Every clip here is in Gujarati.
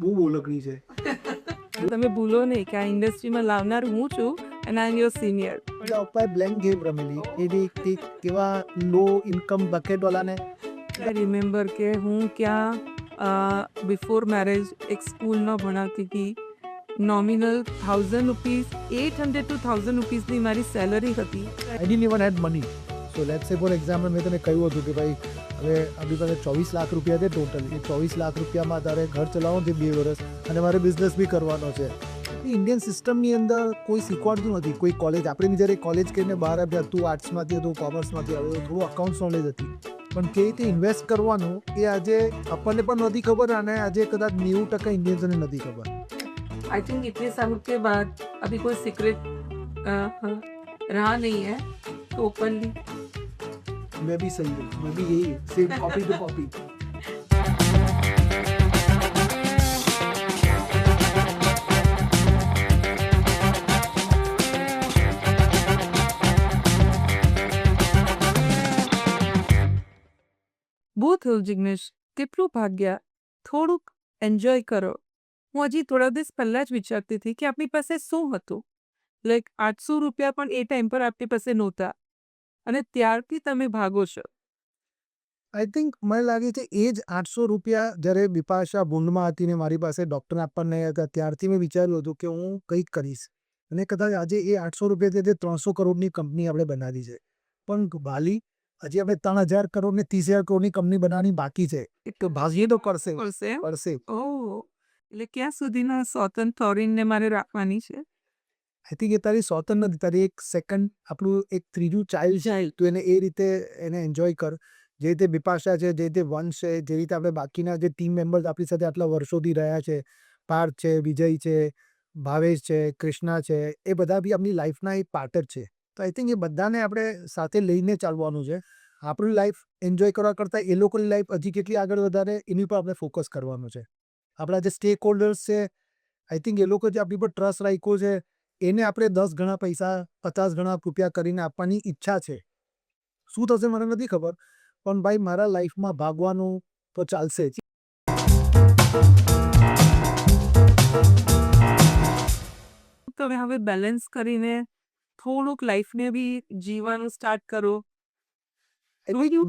બહુ ઓળખણી છે. તમે ભૂલો નહીં કે આ ઇન્ડસ્ટ્રીમાં લાવનાર હું છું and I am your senior. મારા પપ્પાએ બ્લેન્ક ગેમ રમેલી એની તે કેવા લો ઇન્કમ બકેટ વાળાને આઈ રિમેમ્બર કે હું ક્યાં બિફોર મેરેજ એક સ્કૂલમાં ભણાવતી હતી. નોમિનલ 1000 રૂપીઝ 800 to 1000 રૂપીઝની મારી સેલરી હતી. I didn't even had money. So let's say for example મેં તને કહ્યું હતું કે ભાઈ હવે આપણી પાસે 24 લાખ રૂપિયા છે ટોટલ. એ 24 લાખ રૂપિયામાં તારે ઘર ચલાવવાનું છે 2 વર્ષ અને મારે બિઝનેસ બી કરવાનો છે. ઇન્ડિયન સિસ્ટમની અંદર કોઈ શીખવાડતું નથી. કોઈ કોલેજ આપણે બી જ્યારે કોલેજ કરીને બહાર આવ્યા, તું આર્ટ્સમાંથી હતું, કોમર્સમાંથી આવ્યો, થોડું અકાઉન્ટ્સ નોલેજ હતી, પણ કેવી રીતે ઇન્વેસ્ટ કરવાનું એ આજે આપણને પણ નથી ખબર અને આજે કદાચ 90% ઇન્ડિયન્સને નથી ખબર. आई थिंक इतने सालों के बाद अभी कोई सीक्रेट रहा नहीं है तो ओपनली. मैं भी सही हूँ, मैं भी यही सेम कॉपी टू कॉपी. બહુ થયું જિગ્નેશ, કેટલું ભાગ્યા, થોડુંક એન્જોય કરો. હું હજી થોડા દિવસ પહેલાં જ વિચારતી હતી કે આપણી પાસે શું હતું. લાઈક 800 રૂપિયા પણ એ ટાઈમ પર આપણી પાસે નહોતા અને ત્યારથી તમે ભાગો છો. આઈ થિંક મને લાગે છે એ જ 800 રૂપિયા જ્યારે બિપાશા ભૂંડમાં હતી ને મારી પાસે ડૉક્ટરને આપવા નહીં હતા, ત્યારથી મેં વિચાર્યું હતું કે હું કંઈક કરીશ અને કદાચ આજે એ 800 રૂપિયાથી તે 300 કરોડની કંપની આપણે બનાવી છે. પણ ભાલી હજી આપણે 3000 કરોડ ને 30,000 કરોડની કંપની બનાવવાની બાકી છે. તો ભાગીએ તો કરશે પડશે એમ? પડશે. ઓહ, એટલે ક્યાં સુધીના સ્વતંત્ર ફોરેનને મારે રાખવાની છે? આઈ થિંક એ તારી સ્વતંત્ર નથી, તારી એક સેકન્ડ આપણું એક ત્રીજું ચાઇલ્ડ છે. તું એને એ રીતે એને એન્જોય કર જે રીતે બિપાશા છે, જે રીતે વંશ છે, જે રીતે આપણે બાકીના જે ટીમ મેમ્બર્સ આપણી સાથે આટલા વર્ષોથી રહ્યા છે, પાર્થ છે, વિજય છે, ભાવેશ છે, કૃષ્ણા છે, એ બધા બી આપણી લાઈફના એક પાર્ટ જ છે. તો આઈ થિંક એ બધાને આપણે સાથે લઈને ચાલવાનું છે. આપણી લાઈફ એન્જોય કરવા કરતાં એ લોકોની લાઈફ હજી કેટલી આગળ વધારે એની પર આપણે ફોકસ કરવાનું છે. આપણા જે સ્ટેક હોલ્ડર્સ છે, આઈ થિંક એ લોકો જે આપણી પર ટ્રસ્ટ રાખ્યો છે એને આપણે 10 ગણા પૈસા 50 ગણા રૂપિયા કરીને આપવાની ઈચ્છા છે. શું થશે મને નથી ખબર, પણ ભાઈ મારા લાઈફમાં ભાગવાનું તો ચાલશે જ. તમે હવે બેલેન્સ કરીને થોડુંક લાઈફને બી જીવવાનું સ્ટાર્ટ કરો.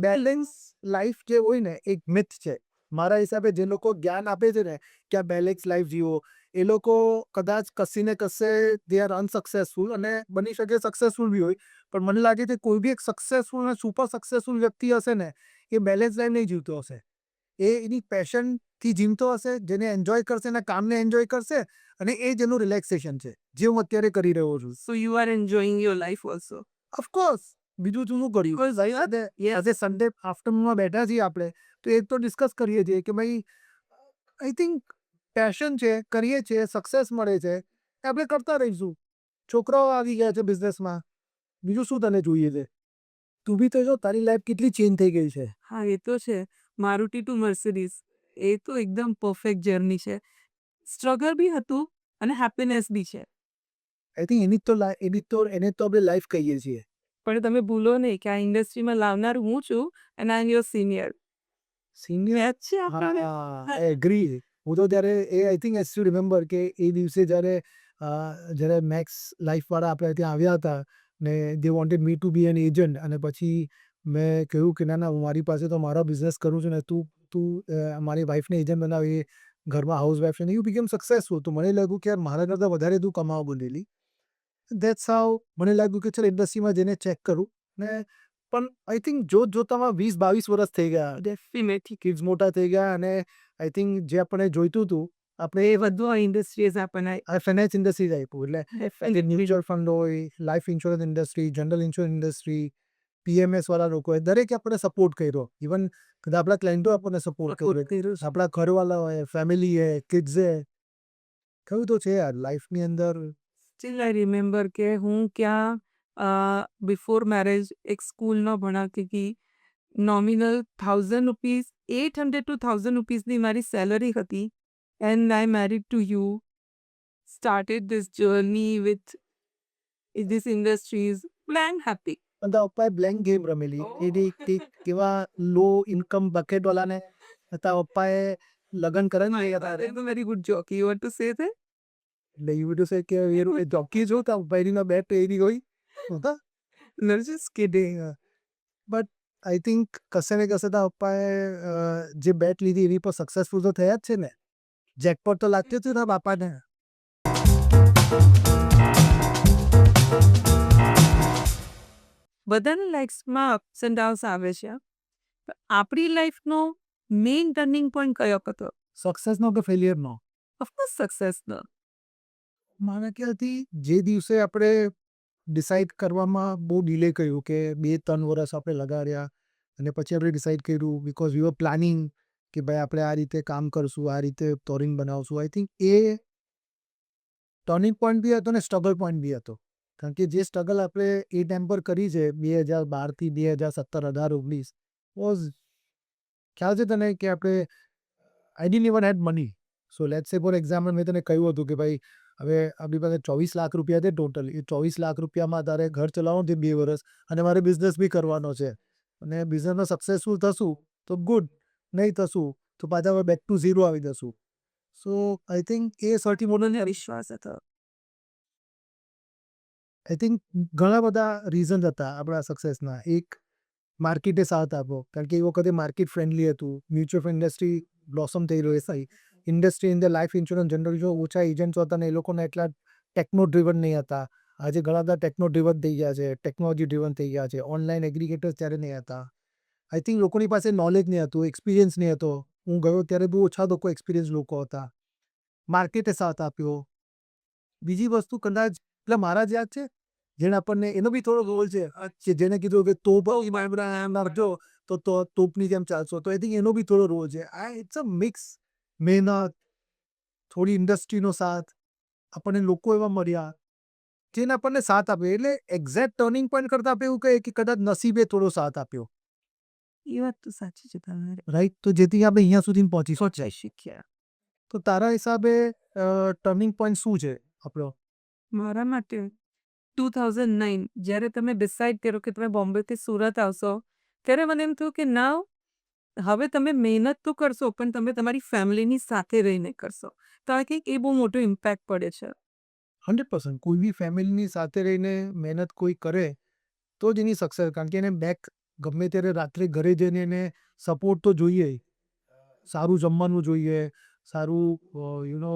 બેલેન્સ લાઈફ જે હોય ને એક મિથ છે. મારા હિસાબે જે લોકો જ્ઞાન આપે છે ને કે આ બેલેન્સ લાઈફ જીવો, એ લોકો કદાચ કશી ને કશે દે આર અનસક્સેસફુલ અને બની શકે સક્સેસફુલ બી હોય. પણ મને લાગે છે કોઈ બી એક સક્સેસફુલ અને સુપર સક્સેસફુલ વ્યક્તિ હશે ને એ બેલેન્સ લાઈફ નહીં જીવતો હશે. એ એની પેશનથી જીવતો હશે, જેને એન્જોય કરશે, એના કામને એન્જોય કરશે અને એ જ એનું રિલેક્સેશન છે જે હું અત્યારે કરી રહ્યો છું. So you are enjoying your life also. Of course બીજું શું કર્યું Because આજે સન્ડે આફ્ટરનૂનમાં બેઠા છીએ આપણે તો એ તો ડિસ્કસ કરીએ છીએ કે ભાઈ આઈ થિંક પેશન છે, કરીએ છીએ, સક્સેસ મળે છે, એ આપણે કરતા રહીશું. છોકરાઓ આવી ગયા છે બિઝનેસમાં, બીજું શું તને જોઈએ છે? તું બી તો જો તારી લાઈફ કેટલી ચેન્જ થઈ ગઈ છે. હા, એ તો છે. મારુતિ ટુ મર્સિડીઝ એ તો એકદમ પરફેક્ટ જર્ની છે. સ્ટ્રગલ બી હતું અને હેપીનેસ બી છે. આઈ થિંક એને તો આપણે લાઈફ કહીએ છીએ. પણ તમે ભૂલો નહીં કે આ ઇન્ડસ્ટ્રીમાં લાવનાર હું છું and I am your senior. Senior યાદ છે આપણને? I agree. હું તો ત્યારે એ I think I still remember કે એ દિવસે જ્યારે મેક્સ લાઈફવાળા આપણે ત્યાં આવ્યા હતા ને they wanted me to be an agent અને પછી મેં કહ્યું કે ના ના મારી પાસે તો મારો બિઝનેસ કરું છું ને તું તું મારી વાઈફને એજન્ટ બનાવી, ઘરમાં હાઉસવાઈફ છે ને યુ બીકેમ સક્સેસફુલ. તો મને લાગ્યું કે યાર મારા કરતાં વધારે તું કમાવા બનેલી. ધેટ્સ હાઉ મને લાગ્યું કે ચાલ ઇન્ડસ્ટ્રીમાં જઈને ચેક કરું ને પણ આઈ થિંક જોતામાં 20-22 વર્ષ થઈ ગયા. ડેફિનેટલી. કિડ્સ મોટા થઈ ગયા અને આઈ થિંક જે આપણને જોઈતું હતું આપણે એ બધું આ ઇન્ડસ્ટ્રીઝ આપણને આ ફાઇનાન્સ ઇન્ડસ્ટ્રી આપ્યું. એટલે મ્યુચ્યુઅલ ફંડ હોય, life insurance industry, general insurance industry, PMS વાળા લોકોએ દરેકે આપણને સપોર્ટ કર્યો. ઇવન આપણા ક્લાયન્ટો આપણને સપોર્ટ કર્યો. આપણા ઘરવાળા હોય, ફેમિલી હે, કિડ્સ હે, કહ્યું તો છે યાર લાઈફની અંદર. સ્ટીલ આઈ રિમેમ્બર કે હું ક્યાં બિફોર મેરેજ એક સ્કૂલમાં ભણાવતી હતી. નોમિનલ 1000 રૂપીઝ 800 to 1000 રૂપીઝની મારી સેલરી હતી and I married to you. Started this journey with this industries plan happy. તારા પપ્પાએ બ્લેન્ક ગેમ રમેલી એની કેવા લો ઇન્કમ બકેટ વાળાને તારા પપ્પાએ લગન કરે ને એ તારે That's a very good joke. You want to say that? એટલે યુ ટુ સે કે એ જોકી જો તા બૈરીના બેટ એરી ગઈ હતા No, just kidding. But I think કશે ને કશે તા પપ્પાએ જે બેટ લીધી એની પર સક્સેસફુલ તો થયા જ છે ને જેકપોટ તો લાગતું હતું ને બાપાને બધાની લાઈફમાં અપ્સ એન્ડ ડાઉન્સ આવે છે. પણ આપણી લાઈફનો મેઇન ટર્નિંગ પોઈન્ટ કયો હતો? સક્સેસનો કે ફેલિયરનો ઓફકોર્સ સક્સેસનો. મારા ખ્યાલથી જે દિવસે આપણે ડિસાઈડ કરવામાં બહુ ડિલે કર્યું કે 2-3 વર્ષ આપણે લગાડ્યા અને પછી આપણે ડિસાઈડ કર્યું બિકોઝ વી વર પ્લાનિંગ કે ભાઈ આપણે આ રીતે કામ કરશું આ રીતે તોરિંગ બનાવશું I think a turning point બી હતો ને સ્ટ્રગલ પોઈન્ટ બી હતો કારણ કે જે સ્ટ્રગલ આપણે એ ટાઈમ પર કરી છે 2012થી 2017-18-19 વોઝ ખ્યાલ છે તને કે આપણે I didn't even had money so let's say for example મેં તને કહ્યું હતું કે ભાઈ હવે આપણી પાસે 24 લાખ રૂપિયા છે ટોટલ એ 24 લાખ રૂપિયામાં તારે ઘર ચલાવવાનું છે 2 વર્ષ અને મારે બિઝનેસ બી કરવાનો છે અને બિઝનેસમાં સક્સેસફુલ થશું તો ગુડ નહીં થશું તો પાછા હવે બેક ટુ ઝીરો આવી જશું સો આઈ થિંક એ સૌથી મોટો વિશ્વાસ હતો. આઈ થિંક ઘણા બધા રીઝન્સ હતા આપણા સક્સેસના એક માર્કેટે સાથ આપો કારણ કે એ વખતે માર્કેટ ફ્રેન્ડલી હતું મ્યુચ્યુઅલ ફંડ ઇન્ડસ્ટ્રી બ્લોસમ થઈ રહ્યો એ industry in the life insurance general જો ઓછા એજન્ટ્સ હતા ને એ લોકોને એટલા ટેકનો ડ્રીવન નહીં હતા આજે ઘણા બધા ટેકનો ડ્રીવન થઈ ગયા છે ટેકનોલોજી ડ્રીવન થઈ ગયા છે ઓનલાઈન એગ્રીગેટર્સ ત્યારે નહીં હતા આઈ થિંક લોકોની પાસે નોલેજ નહીં હતું એક્સપિરિયન્સ નહીં હતો હું ગયો ત્યારે બહુ ઓછા લોકો એક્સપિરિયન્સ લોકો હતા માર્કેટે સાથ આપ્યો બીજી વસ્તુ કદાચ એટલે મારા જ યાદ છે જેને આપણને એનો બી થોડો રોલ છે કે જેને કીધું કે તોપ નાખજો તો તોપની જેમ ચાલશો તો આઈ થિંક એનો બી થોડો રોલ છે આ ઇટ્સ અ મિક્સ મહેનત થોડી ઇન્ડસ્ટ્રીનો સાથ આપણને લોકો એવા મળ્યા જેને આપણને સાથ આપ્યો એટલે એક્ઝેક્ટ ટર્નિંગ પોઈન્ટ કરતાં આપણે એવું કહીએ કે કદાચ નસીબે થોડો સાથ આપ્યો એ વાત તો સાચી છે તમારી. રાઈટ તો જેથી આપણે અહીંયા સુધી પહોંચી પહોંચાઈ શીખ્યા. તો તારા હિસાબે ટર્નિંગ પોઈન્ટ શું છે આપણો મારા માટે 2009 જ્યારે તમે ડિસાઈડ કર્યો કે તમે બોમ્બેથી સુરત આવશો ત્યારે મને એમ થયું કે ના હવે તમે મહેનત તો કરશો પણ તમે તમારી ફેમિલીની સાથે રહીને કરશો તો આ કંઈક એ બહુ મોટો ઇમ્પેક્ટ પડે છે. 100% કોઈ બી ફેમિલીની સાથે રહીને મહેનત કોઈ કરે તો જ એની સક્સેસ કારણ કે એને બેક ગમે ત્યારે રાત્રે ઘરે જઈને એને સપોર્ટ તો જોઈએ સારું જમવાનું જોઈએ સારું યુ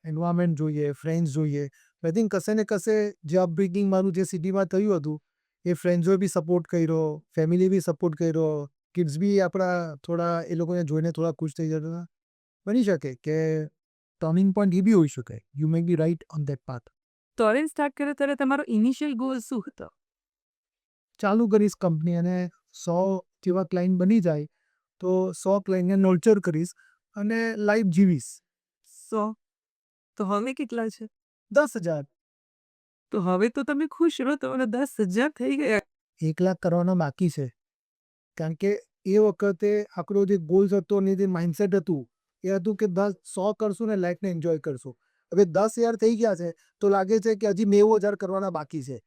એન્વાયરમેન્ટ જોઈએ ફ્રેન્ડ્સ જોઈએ આઈ થિંક કશે ને કશે જે અપબ્રિંગિંગ મારું જે સિટીમાં થયું હતું એ ફ્રેન્ડ્સોએ બી સપોર્ટ કર્યો ફેમિલી બી સપોર્ટ કર્યો કિડ્સ બી આપણા થોડા એ લોકોને જોઈને થોડા ખુશ થઈ જતા હતા બની શકે કે ટર્નિંગ પોઈન્ટ એ બી હોઈ શકે you may be right on that path તોરેન સ્ટાર્ટ કર્યો ત્યારે તમારો ઇનિશિયલ ગોલ શું હતો? ચાલુ કરીશ કંપની અને 100 જેવા ક્લાયન્ટ બની જાય તો 100 ક્લાયન્ટને નર્ચર કરીશ અને લાઈફ જીવીશ 100. તો હવે કેટલા છે? 10,000 તો હવે તો તમે ખુશ રહો તમારા 10,000 થઈ ગયા. 1 લાખ કરવાના બાકી છે કારણ કે એ વખતે આપણો જે ગોલ્સ હતો ને જે માઇન્ડસેટ હતું એ હતું કે 100 કરશું ને લાઈફને એન્જોય કરશું હવે 10,000 થઈ ગયા છે તો લાગે છે કે હજી 90,000 કરવાના બાકી છે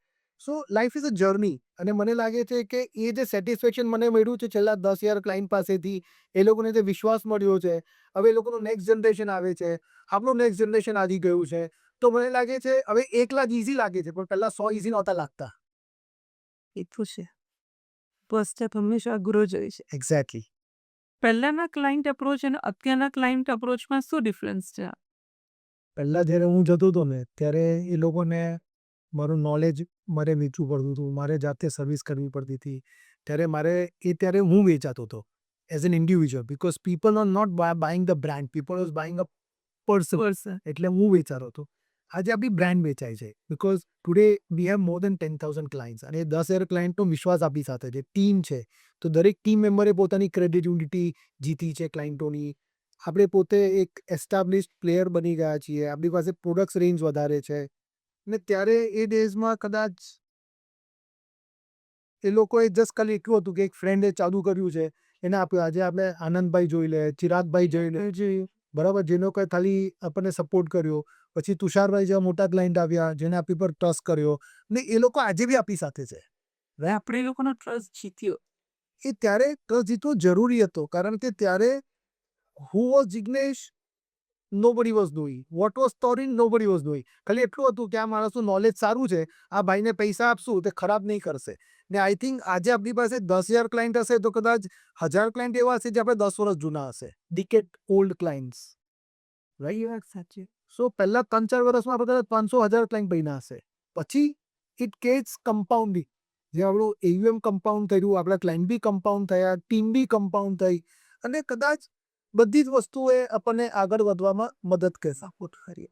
સો લાઈફ ઇઝ અ જર્ની અને મને લાગે છે કે એ જે સેટિસ્ફેક્શન મને મળ્યું છે છેલ્લા 10,000 ક્લાયન્ટ પાસેથી એ લોકોને જે વિશ્વાસ મળ્યો છે હવે એ લોકોનું નેક્સ્ટ જનરેશન આવે છે આપણું નેક્સ્ટ જનરેશન આવી ગયું છે તો મને લાગે છે હવે 1 લાખ ઇઝી લાગે છે પણ પહેલાં 100 ઇઝી નહોતા લાગતા એ તો છે. ફર્સ્ટ સ્ટેપ હંમેશા અઘરો જ હોય છે. એક્ઝેક્ટલી પહેલાના ક્લાયન્ટ અપ્રોચ અને અત્યારના ક્લાયન્ટ અપ્રોચમાં શું ડિફરન્સ છે? પહેલાં જ્યારે હું જતો હતો ને ત્યારે એ લોકોને મારું નોલેજ મારે વેચવું પડતું હતું મારે જાતે સર્વિસ કરવી પડતી હતી ત્યારે હું વેચાતો હતો as an individual because people are not buying the brand people was buying a person એટલે હું વેચાતો હતો આજે આપણી બ્રાન્ડ વેચાય છે because today we have more than 10,000 clients અને 10,000 ક્લાયન્ટનો વિશ્વાસ આપણી સાથે છે ટીમ છે તો દરેક ટીમ મેમ્બરે પોતાની ક્રેડિબિલિટી જીતી છે ક્લાયન્ટોની આપણે પોતે એક એસ્ટાબ્લિશ્ડ પ્લેયર બની ગયા છીએ આપણી પાસે પ્રોડક્ટ્સ રેન્જ વધારે છે ને ત્યારે એ ડેઝમાં કદાચ એ લોકોએ જસ્ટ ખાલી એટલું હતું કે એક ફ્રેન્ડે ચાલુ કર્યું છે એને આપ્યું આજે આપણે આનંદભાઈ જોઈ લે ચિરાગભાઈ જોઈ લે બરાબર જેનો કંઈ ખાલી આપણને સપોર્ટ કર્યો પછી તુષારભાઈ જેવા મોટા ક્લાયન્ટ આવ્યા જેને આપણી પર ટ્રસ્ટ કર્યો ને એ લોકો આજે બી આપણી સાથે છે હવે આપણે એ લોકોનો ટ્રસ્ટ જીત્યો. એ ત્યારે ટ્રસ્ટ જીતવો જરૂરી હતો કારણ કે ત્યારે who was Jignesh? Nobody was knowing. What was Torin? Nobody was knowing. ખાલી એટલું હતું કે આ માણસનું નોલેજ સારું છે, આ ભાઈને પૈસા આપશું તે ખરાબ નહીં કરશે. ને આઈ થિંક આજે આપણી પાસે 10,000 ક્લાયન્ટ હશે તો કદાચ 1000 ક્લાયન્ટ એવા હશે જે આપણે 10 વર્ષ જૂના હશે. Decade old clients. રાઈટ? એ વાત સાચી. સો પહેલા 3-4 વર્ષમાં આપણે કદાચ 500,000 ક્લાયન્ટ બન્યા હશે. પછી ઇટ ગેટ્સ કમ્પાઉન્ડિંગ. જે આપણું AUM કમ્પાઉન્ડ થયું, આપણા ક્લાયન્ટ બી કમ્પાઉન્ડ થયા, ટીમ બી કમ્પાઉન્ડ થઈ અને કદાચ બધી જ વસ્તુએ આપણને આગળ વધવામાં મદદ કરે, સપોર્ટ કરીએ.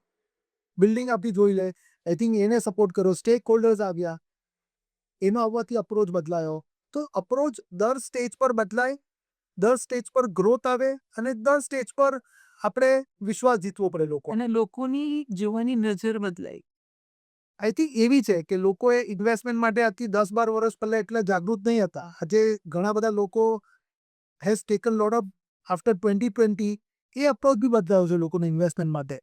બિલ્ડિંગ આપણી જોઈ લે, આઈ થિંક એને સપોર્ટ કર્યો, સ્ટેક હોલ્ડર્સ આવ્યા, એનો આવવાથી અપ્રોચ બદલાયો. તો અપ્રોચ દર સ્ટેજ પર બદલાય, દર સ્ટેજ પર ગ્રોથ આવે અને દર સ્ટેજ પર આપણે વિશ્વાસ જીતવો પડે લોકો. અને લોકોની જોવાની નજર બદલાઈ. આઈ થિંક એવી છે કે લોકોએ ઇન્વેસ્ટમેન્ટ માટે આજથી 10-12 વર્ષ પહેલા એટલા જાગૃત નહીં હતા. આજે ઘણા બધા લોકો has taken lot of after 2020 એ અપ્રોચ બી બદલાયો છે લોકોને ઇન્વેસ્ટમેન્ટ માટે.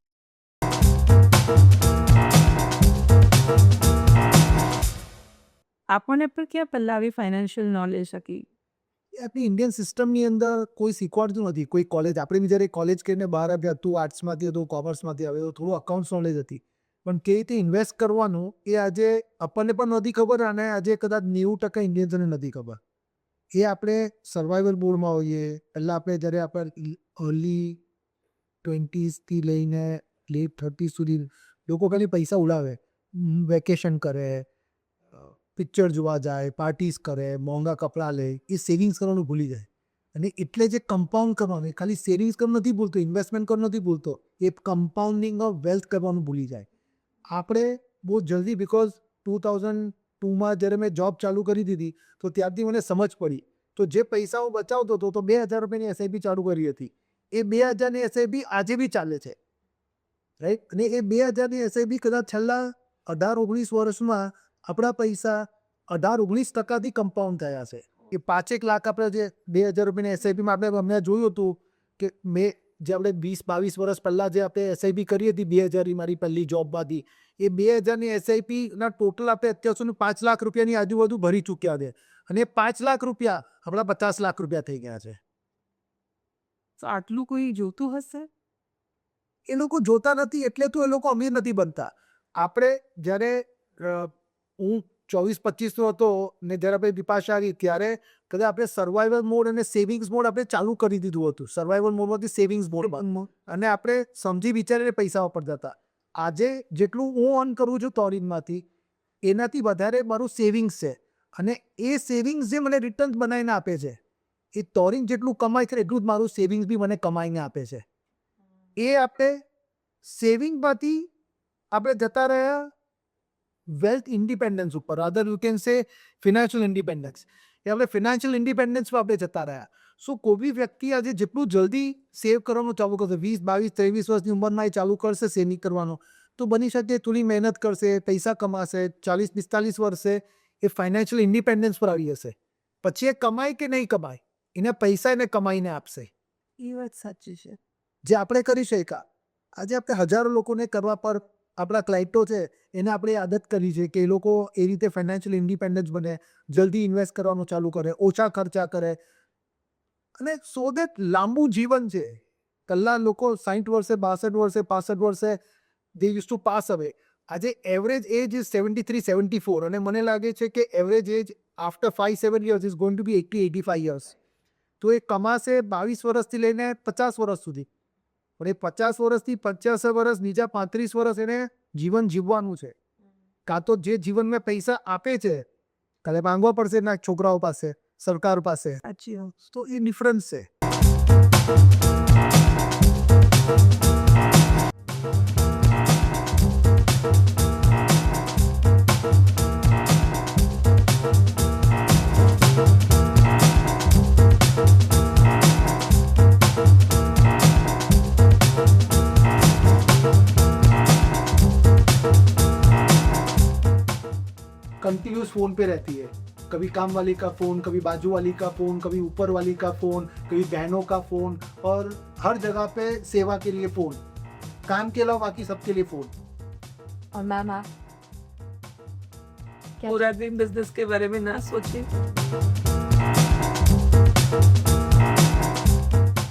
આપણને પણ ક્યાં પહેલા આવી ફાઇનાન્શિયલ નોલેજ હતી? એ આપણી ઇન્ડિયન સિસ્ટમની અંદર કોઈ શીખવાડતું નથી. કોઈ કોલેજ, આપણે બી જ્યારે કોલેજ કરીને બહાર આવ્યા, તું આર્ટ્સમાંથી હતું, કોમર્સમાંથી આવ્યો, થોડું અકાઉન્ટ્સ નોલેજ હતી, પણ કેવી રીતે ઇન્વેસ્ટ કરવાનું એ આજે આપણને પણ નથી ખબર અને આજે કદાચ 90% ઇન્ડિયન્સને નથી ખબર. એ આપણે સર્વાઈવલ મોડમાં હોઈએ. પહેલાં આપણે જ્યારે આપણે અર્લી 20sથી લઈને લેટ 30 સુધી લોકો ખાલી પૈસા ઉડાવે, વેકેશન કરે, પિક્ચર જોવા જાય, પાર્ટીઝ કરે, મોંઘા કપડાં લે, એ સેવિંગ્સ કરવાનું ભૂલી જાય. અને એટલે જે કમ્પાઉન્ડ કરવાનું, એ ખાલી સેવિંગ્સ કરવાનું નથી ભૂલતો, ઇન્વેસ્ટમેન્ટ કરવાનું નથી ભૂલતો, એ કમ્પાઉન્ડિંગ ઓફ વેલ્થ કરવાનું ભૂલી જાય. આપણે બહુ જલ્દી, બિકોઝ 2002માં જ્યારે મેં જોબ ચાલુ કરી દીધી તો ત્યારથી મને સમજ પડી. તો જે પૈસા હું બચાવતો હતો તો 2,000 રૂપિયાની SIP ચાલુ કરી હતી. એ 2,000ની SIP આજે બી ચાલે છે, રાઈટ? અને એ 2,000ની SIP કદાચ છેલ્લા 18-19 વર્ષમાં આપણા પૈસા 18-19% કમ્પાઉન્ડ થયા છે. એ 5 લાખ આપણે જે 2,000 રૂપિયાની SIPમાં આપણે હમણાં જોયું હતું કે મેં જે આપણે 20-22 વર્ષ પહેલાં જે આપણે SIP કરી હતી 2,000ની મારી પહેલી જોબમાંથી, એ 2,000ની SIPના ટોટલ આપણે અત્યાર સુધી 5 લાખ રૂપિયાની આજુબાજુ ભરી ચૂક્યા છે. અને એ 5 લાખ રૂપિયા આપણા 50 લાખ રૂપિયા થઈ ગયા છે. તો આટલું કોઈ જોતું હશે? એ લોકો જોતા નથી એટલે તો એ લોકો અમીર નથી બનતા. આપણે જ્યારે હું 24-25નો હતો ને જ્યારે આપણે બિપાશા આવી ત્યારે કદાચ આપણે સર્વાઈવલ મોડ અને સેવિંગ્સ મોડ આપણે ચાલુ કરી દીધું હતું. સર્વાઈવલ મોડમાંથી સેવિંગ્સ મોડમાં અને આપણે સમજી વિચારીને પૈસા વાપરતા હતા. આજે જેટલું હું અર્ન કરું છું ટોરિનમાંથી એનાથી વધારે મારું સેવિંગ્સ છે અને એ સેવિંગ્સ જે મને રિટર્ન્સ બનાવીને આપે છે, એ ટોરિન જેટલું કમાય છે એટલું જ મારું સેવિંગ્સ બી મને કમાઈને આપે છે. એ આપણે સેવિંગમાંથી આપણે જતા રહ્યા વેલ્થ ઇન્ડિપેન્ડન્સ ઉપર, other you can say financial independence. એ આપણે ફિનાન્શિયલ ઇન્ડિપેન્ડન્સમાં આપણે જતા રહ્યા. સો કોઈ બી વ્યક્તિ આજે જેટલું જલ્દી સેવ કરવાનું ચાલુ કરશે, 20, 22, 23 વર્ષની ઉંમરમાં એ ચાલુ કરશે સેવિંગ કરવાનો, તો બની શકે થોડી મહેનત કરશે, પૈસા કમાશે, 40-45 વર્ષે એ ફાઇનાન્શિયલ ઇન્ડિપેન્ડન્સ પર આવી જશે. પછી એ કમાય કે નહીં કમાય, એને પૈસા એને કમાઈને આપશે. એ વાત સાચી છે. જે આપણે કરી શક્યા, આજે આપણે હજારો લોકોને કરવા પર આપણા ક્લાયન્ટો છે એને આપણે આદત કરી છે કે એ લોકો એ રીતે ફાઇનાન્શિયલ ઇન્ડિપેન્ડન્સ બને, જલ્દી ઇન્વેસ્ટ કરવાનું ચાલુ કરે, ઓછા ખર્ચા કરે અને સો દેટ લાંબુ જીવન છે. પહેલાં લોકો 60 વર્ષે, 62 વર્ષે, 65 વર્ષે દે યુઝ ટુ પાસ અવે. આજે એવરેજ એજ ઇઝ 73-74 અને મને લાગે છે કે average age after 5-7 years is going to be 80-85 years. તો એ કમાશે 22 વર્ષથી લઈને 50 વર્ષ સુધી. પણ એ 50 વર્ષથી 85 વર્ષ, બીજા 35 વર્ષ એને જીવન જીવવાનું છે. કાં તો જે જીવન મેં પૈસા આપે છે કાલે માંગવા પડશે એના છોકરાઓ પાસે, સરકાર પાસે. સાચી વાત. તો એ ડિફરન્સ છે. कंटिन्यूस फ़ोन पे रहती है, कभी काम वाली का फ़ोन, कभी बाजू वाली का फ़ोन, कभी ऊपर वाली का फ़ोन, कभी बहनों का फ़ोन और हर जगह पे सेवा के लिए फ़ोन, काम के अलावा बाकी सबके लिए फ़ोन. और मैम आप क्या पूरा दिन बिजनेस के बारे में ना सोचे.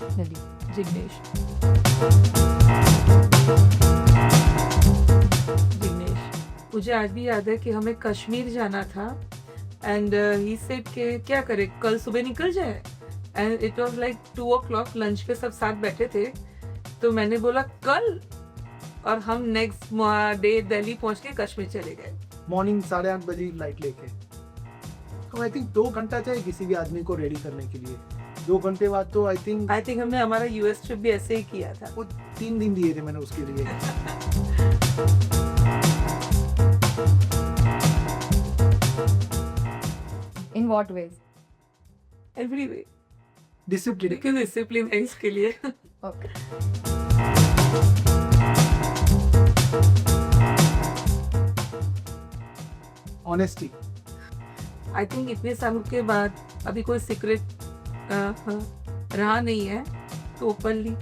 चलिए जिग्नेश जिग्नेश मुझे आज भी याद है कि हमें कश्मीर जाना था एंड ही सेड के क्या करे कल सुबह निकल जाए and it was like 2 o'clock lunch पे सब साथ बैठे थे तो मैंने बोला कल और हम नेक्स्ट डे दिल्ली पहुंच के कश्मीर चले गए मॉर्निंग 8:30 बजे फ्लाइट लेके। तो आई थिंक 2 घंटा चाहिए किसी भी आदमी को रेडी करने के लिए। 2 घंटे बाद तो आई थिंक आई थिंक हमने हमारा यूएस ट्रिप भी ऐसे ही किया था वो 3 दिन दिए थे मैंने उसके लिए। In what ways? Every way discipline because discipline है इसके लिए Okay. ऑनेस्टी। आई थिंक इतने सालों के बाद अभी कोई सीक्रेट रहा नहीं है तो ओपनली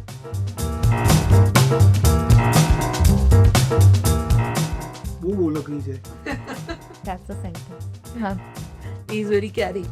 वो बोलो कीजिए। That's the sentence. हाँ. Is very carry